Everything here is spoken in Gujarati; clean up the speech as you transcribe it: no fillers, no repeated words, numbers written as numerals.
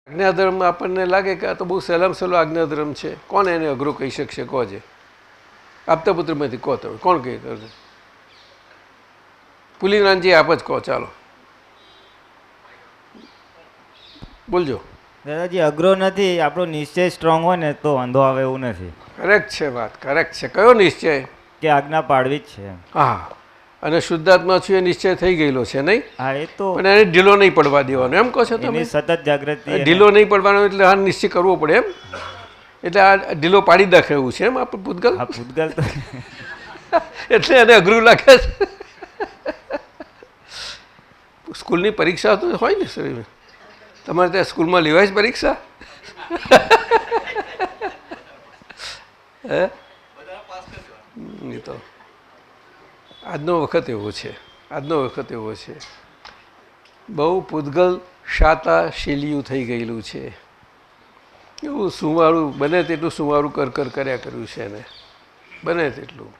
આજ્ઞાધર્મ આપણને લાગે કે આ તો બહુ સહેલામાં સહેલો આજ્ઞાધર્મ છે. કોણ એને અઘરો કહી શકશે? કહો છે આપતા પુત્રમાંથી કહો તમે કોણ કહી કરશે? પુલિનાનજી આપ જ કહો. ચાલો બોલજો. દાદાજી અઘરો નથી, આપણો નિશ્ચય સ્ટ્રોંગ હોય ને તો વાંધો આવે એવું નથી. કરેક્ટ છે વાત, કરેક્ટ છે. કયો નિશ્ચય? કે આજ્ઞા પાડવી જ છે. હા, અને શુદ્ધાત્મા છું એ નિશ્ચય થઈ ગયેલો છે નહીં? હા એ તો. પણ એને ઢીલો નહીં પડવા દેવાનો એમ કહો છો તમે? સતત જાગૃતિ. ઢીલો નહીં પડવાનો એટલે હા નિશ્ચય કરવો પડે એમ? એટલે આ ઢીલો પાડી નાખે એવું છે એમ આપણે પૂતગલ? હા પૂતગલ તો એટલે એને અઘરું લાગે છે. સ્કૂલની પરીક્ષા તો હોય ને સર, તમારે ત્યાં સ્કૂલમાં લેવાય છે પરીક્ષા? હે નહીં તો આજનો વખત એવો છે, આજનો વખત એવો છે. બહુ પૂતગલ શાતા શીલિયું થઈ ગયેલું છે. એવું સુવાળું બને તેટલું સુવાળું કર કર્યા કર્યું છે એને, બને તેટલું.